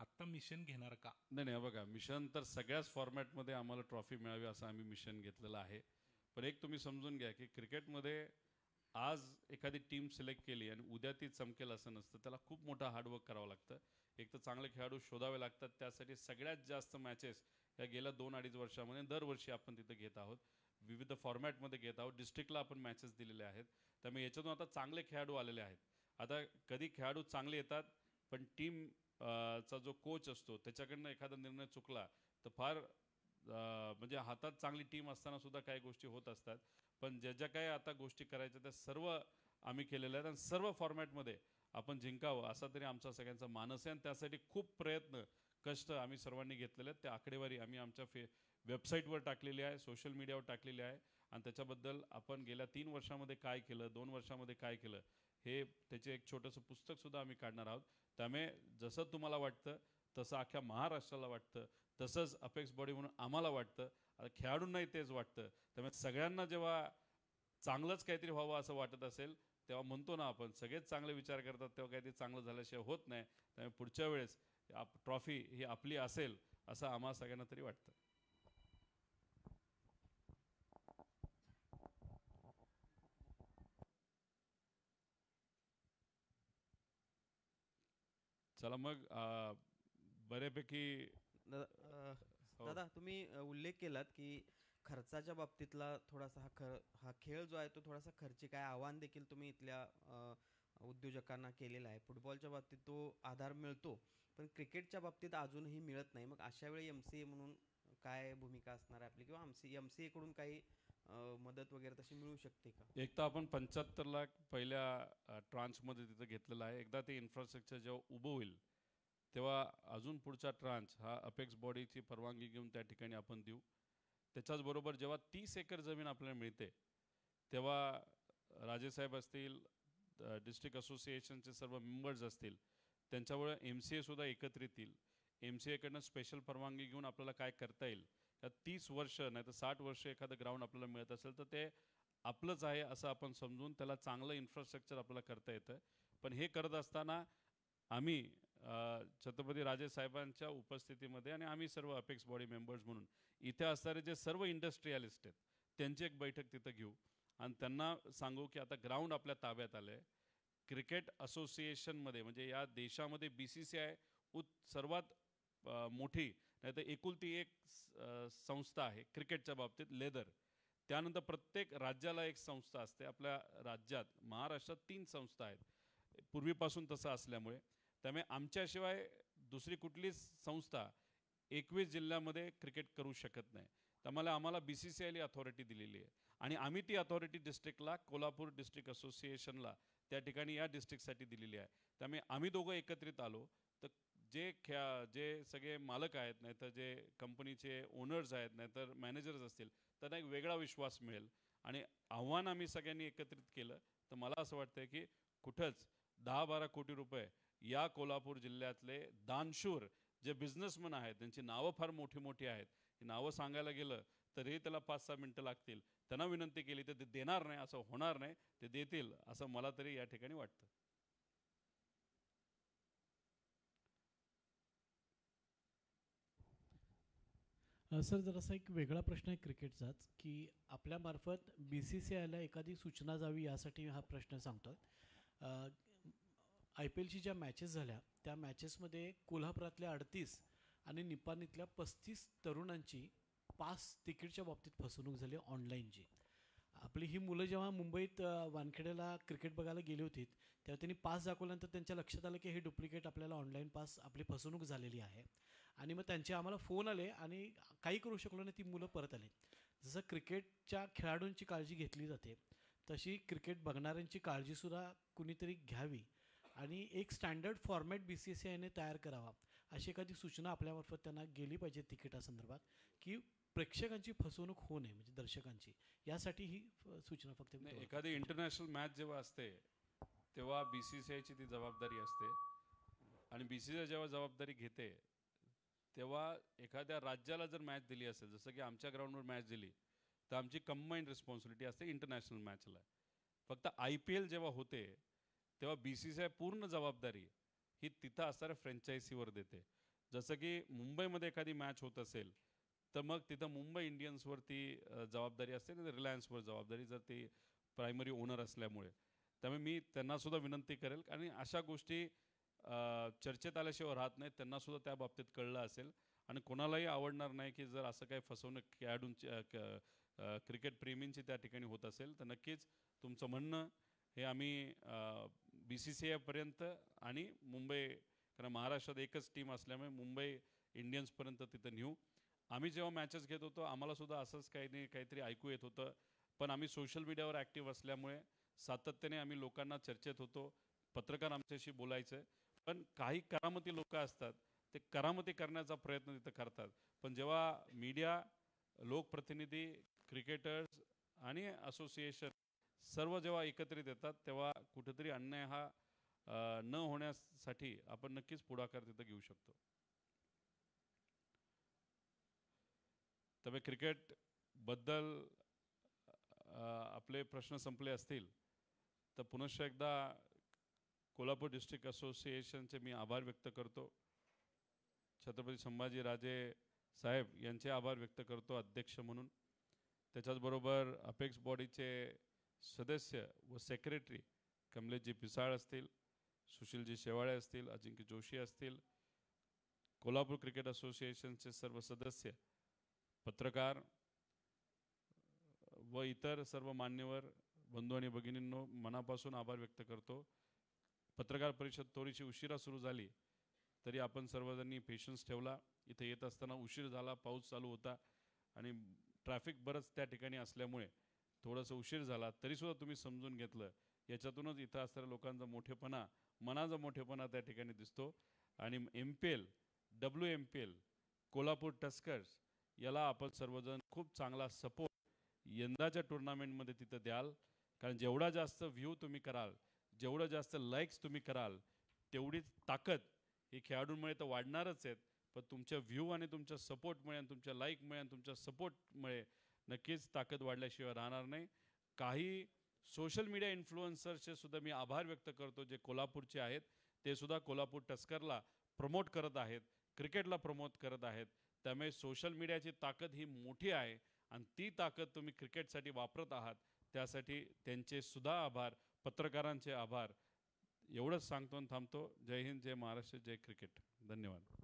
आत्ता मिशन घेणार का? नाही बघा, मिशन तर सगळ्याच फॉर्मॅटमध्ये आम्हाला ट्रॉफी मिळावी असं आम्ही मिशन घेतलेलं आहे. पण एक तुम्ही समजून घ्या की क्रिकेटमध्ये आज एखादी टीम सिलेक्ट केली आणि उद्या ती चमकेल असं नसतं. त्याला खूप मोठं हार्डवर्क करावं लागतं. एक तर चांगले खेळाडू शोधावे लागतात. त्यासाठी सगळ्यात जास्त मॅचेस या गेल्या 2-2.5 वर्षामध्ये दरवर्षी आपण तिथं घेत आहोत. विविध फॉर्मॅटमध्ये घेत आहोत. डिस्ट्रिक्टला आपण मॅचेस दिलेले आहेत. त्यामुळे याच्यातून आता चांगले खेळाडू आलेले आहेत. आता कधी खेळाडू चांगले येतात पण टीम चा जो कोच असतो त्याच्याकडनं एखादा निर्णय चुकला तर फार म्हणजे हातात चांगली टीम असताना सुद्धा काही गोष्टी होत असतात. पण ज्या ज्या काही आता गोष्टी करायच्या त्या सर्व आम्ही केलेल्या आहेत आणि सर्व फॉर्मॅटमध्ये आपण जिंकावं असा तरी आमचा सगळ्यांचा मानस आहे. आणि त्यासाठी खूप प्रयत्न कष्ट आम्ही सर्वांनी घेतलेले आहेत. त्या आकडेवारी आम्ही आमच्या वेबसाईटवर टाकलेली आहे, सोशल मीडियावर टाकलेली आहे. आणि त्याच्याबद्दल आपण गेल्या 3 वर्षामध्ये काय केलं, 2 वर्षामध्ये काय केलं हे त्याचे एक छोटंसं पुस्तकसुद्धा आम्ही काढणार आहोत. त्यामुळे जसं तुम्हाला वाटतं तसं अख्ख्या महाराष्ट्राला वाटतं, तसंच अपेक्स बॉडी म्हणून आम्हाला वाटतं. आता खेळाडूंनाही तेच वाटतं. त्यामुळे सगळ्यांना जेव्हा चांगलंच काहीतरी व्हावं असं वाटत असेल तेव्हा म्हणतो ना आपण सगळेच चांगले विचार करतात तेव्हा काहीतरी चांगलं झाल्याशिवाय होत नाही. त्यामुळे पुढच्या वेळेस ट्रॉफी ही आपली असेल असं आम्हा सगळ्यांना तरी वाटतं. चला मग बऱ्यापैकी दादा तुम्ही उल्लेख केलात की खर्चाच्या बाबतीतला थोडासा हा खेळ जो आहे तो थोडासा खर्चिक आहे. आव्हान देखील तुम्ही इथल्या उद्योजकांना केलेलं आहे. फुटबॉलच्या बाबतीत तो आधार मिळतो पण क्रिकेटच्या बाबतीत अजूनही मिळत नाही. मग अशा वेळी MCA म्हणून काय भूमिका असणार आहे आपली, किंवा MCA कडून काही मदत वगैरे तशी मिळू शकते का? एक तर आपण 75 लाख पहिल्या ट्रान्चमध्ये तिथं घेतलेला आहे. एकदा ते इन्फ्रास्ट्रक्चर जेव्हा उभं होईल तेव्हा अजून पुढचा ट्रान्च हा अपेक्स बॉडीची परवानगी घेऊन त्या ठिकाणी आपण देऊ. त्याच्याचबरोबर जेव्हा 30 एकर जमीन आपल्याला मिळते तेव्हा राजेसाहेब असतील, डिस्ट्रिक्ट असोसिएशनचे सर्व मेंबर्स असतील, त्यांच्यामुळे MCAसुद्धा एकत्रित येईल. MCAकडनं स्पेशल परवानगी घेऊन आपल्याला काय करता येईल. या 30 वर्ष नाही तर 60 वर्ष एखादं ग्राउंड आपल्याला मिळत असेल तर ते आपलंच आहे असं आपण समजून त्याला चांगलं इन्फ्रास्ट्रक्चर आपल्याला करता येतं. पण हे करत असताना आम्ही छत्रपती राजेसाहेबांच्या उपस्थितीमध्ये आणि आम्ही सर्व अपेक्स बॉडी मेंबर्स म्हणून इथे असणारे जे सर्व इंडस्ट्रियलिस्ट आहेत त्यांची एक बैठक तिथं घेऊ आणि त्यांना सांगू की आता ग्राउंड आपल्या ताब्यात आलं आहे. क्रिकेट असोसिएशनमध्ये म्हणजे या देशामध्ये BCCI सर्वात मोठी नाही तर एकुलती एक संस्था आहे क्रिकेटच्या बाबतीत, लेदर. त्यानंतर प्रत्येक राज्याला एक संस्था असते. आपल्या राज्यात महाराष्ट्रात 3 संस्था आहेत पूर्वीपासून तसं असल्यामुळे. त्यामुळे आमच्याशिवाय दुसरी कुठलीच संस्था 21 जिल्ह्यामध्ये क्रिकेट करू शकत नाही. त्यामुळे आम्हाला BCCIने अथॉरिटी दिलेली आहे आणि आम्ही ती अथॉरिटी डिस्ट्रिक्टला, कोल्हापूर डिस्ट्रिक्ट असोसिएशनला त्या ठिकाणी या डिस्ट्रिक्टसाठी दिलेली आहे. त्यामुळे आम्ही दोघं एकत्रित आलो तर जे सगळे मालक आहेत नाही तर जे कंपनीचे ओनर्स आहेत नाही तर मॅनेजर्स असतील त्यांना एक वेगळा विश्वास मिळेल. आणि आव्हान आम्ही सगळ्यांनी एकत्रित केलं तर मला असं वाटतं की कुठंच 10-12 कोटी रुपये या कोल्हापूर जिल्ह्यातले दानशूर जे बिझनेसमन आहेत त्यांची नावं फार मोठी मोठी आहेत. ही नावं सांगायला गेलं तरी त्याला 5-6 मिनटं लागतील. त्यांना विनंती केली तर ते देणार नाही असं होणार नाही, ते देतील असं मला तरी या ठिकाणी वाटतं. सर जरासा एक वेगळा प्रश्न आहे क्रिकेटचाच, की आपल्यामार्फत BCCIला एखादी सूचना जावी यासाठी हा प्रश्न सांगतो. IPLची ज्या मॅचेस झाल्या त्या मॅचेसमध्ये कोल्हापुरातल्या 38 आणि निपाणीतल्या 35 तरुणांची पास तिकीटच्या बाबतीत फसवणूक झाली ऑनलाईनची. आपली ही मुलं जेव्हा मुंबईत वानखेड्याला क्रिकेट बघायला गेली होती तेव्हा त्यांनी पास दाखवल्यानंतर त्यांच्या लक्षात आलं की हे डुप्लिकेट आपल्याला ऑनलाईन पास आपली फसवणूक झालेली आहे. आणि मग त्यांचे आम्हाला फोन आले आणि काही करू शकलो नाही, ती मुलं परत आली. जसं क्रिकेटच्या खेळाडूंची काळजी घेतली जाते तशी क्रिकेट बघणाऱ्यांची काळजीसुद्धा कुणीतरी घ्यावी आणि एक स्टँडर्ड फॉर्मॅट BCCIने तयार करावा अशी एखादी सूचना आपल्यामार्फत त्यांना गेली पाहिजे तिकिटासंदर्भात, की प्रेक्षकांची फसवणूक होऊ नये म्हणजे दर्शकांची. यासाठी ही सूचना फक्त एखादी इंटरनॅशनल मॅच जेव्हा असते तेव्हा BCCIची ती जबाबदारी असते आणि BCCI जेव्हा जबाबदारी घेते तेव्हा एखाद्या राज्याला जर मॅच दिली असेल, जसं की आमच्या ग्राउंडवर मॅच दिली तर आमची कंबाईंड रिस्पॉन्सिबिलिटी असते इंटरनॅशनल मॅचला. फक्त IPL जेव्हा होते तेव्हा BCCI पूर्ण जबाबदारी ही तिथं असणाऱ्या फ्रँचायसीवर देते. जसं की मुंबईमध्ये एखादी मॅच होत असेल तर मग तिथं मुंबई इंडियन्सवरती जबाबदारी असते आणि रिलायन्सवर जबाबदारी, जर ती प्रायमरी ओनर असल्यामुळे. त्यामुळे मी त्यांनासुद्धा विनंती करेल आणि अशा गोष्टी चर्चेत आल्याशिवाय राहत नाहीत, त्यांनासुद्धा त्या बाबतीत कळलं असेल आणि कोणालाही आवडणार नाही की जर असं काही फसवणूक खेळाडूंची क्रिकेट प्रेमींची त्या ठिकाणी होत असेल तर नक्कीच तुमचं म्हणणं हे आम्ही BCCIपर्यंत आणि मुंबई, कारण महाराष्ट्रात एकच टीम असल्यामुळे मुंबई इंडियन्सपर्यंत तिथं नेऊ. आम्ही जेव्हा मॅचेस घेत होतो आम्हालासुद्धा असंच काहीतरी ऐकू येत होतं, पण आम्ही सोशल मीडियावर ॲक्टिव्ह असल्यामुळे सातत्याने आम्ही लोकांना चर्चेत होतो, पत्रकार आमच्याशी बोलायचे. पण काही करामती लोक असतात ते करामती करण्याचा प्रयत्न तिथं करतात, पण जेव्हा मीडिया, लोकप्रतिनिधी, क्रिकेटर्स आणि असोसिएशन सर्व जेव्हा एकत्रित येतात तेव्हा कुठेतरी अन्याय हा न होण्यासाठी आपण नक्कीच पुढाकार तिथं घेऊ शकतो. त्यामुळे क्रिकेटबद्दल आपले प्रश्न संपले असतील तर पुनश्च एकदा कोल्हापूर डिस्ट्रिक्ट असोसिएशनचे मी आभार व्यक्त करतो. छत्रपती संभाजीराजे साहेब यांचे आभार व्यक्त करतो अध्यक्ष म्हणून. त्याच्याचबरोबर अपेक्स बॉडीचे सदस्य व सेक्रेटरी कमलेशजी पिसाळ असतील, सुशीलजी शेवाळे असतील, अजिंक्य जोशी असतील, कोल्हापूर क्रिकेट असोसिएशनचे सर्व सदस्य, पत्रकार व इतर सर्व मान्यवर बंधू आणि भगिनींनो मनापासून आभार व्यक्त करतो. पत्रकार परिषद थोडीशी उशिरा सुरू झाली तरी आपण सर्वजणांनी पेशन्स ठेवला. इथे येत असताना उशीर झाला, पाऊस चालू होता आणि ट्रॅफिक बरंच त्या ठिकाणी असल्यामुळे थोडंसं उशीर झाला, तरीसुद्धा तुम्ही समजून घेतलं. याच्यातूनच इथं असणाऱ्या लोकांचा मोठेपणा, मनाचा मोठेपणा त्या ठिकाणी दिसतो. आणि MPL, WMPL, कोल्हापूर टस्कर्स याला आपण सर्वजण खूप चांगला सपोर्ट यंदाच्या टुर्नामेंटमध्ये तिथं द्याल, कारण जेवढा जास्त व्ह्यू तुम्ही कराल, जेवढं जास्त लाईक्स तुम्ही कराल तेवढीच ताकद ही खेळाडूंमुळे तर वाढणारच आहेत, पण तुमच्या व्ह्यू आणि तुमच्या सपोर्टमुळे आणि तुमच्या लाईकमुळे आणि तुमच्या सपोर्टमुळे नक्कीच ताकद वाढल्याशिवाय राहणार नाही. काही सोशल मीडिया इन्फ्लुएन्सर्सचे सुद्धा मी आभार व्यक्त करतो, जे कोल्हापूरचे आहेत, ते सुद्धा कोल्हापूर टस्करला प्रमोट करत आहेत, क्रिकेटला प्रमोट करत आहेत. त्यामुळे सोशल मीडियाची ताकद ही मोठी आहे आणि ती ताकद तुम्ही क्रिकेटसाठी वापरत आहात, त्यासाठी त्यांचे सुद्धा आभार, पत्रकारांचे आभार. एवढंच सांगतो आणि थांबतो. जय हिंद, जय महाराष्ट्र, जय क्रिकेट. धन्यवाद.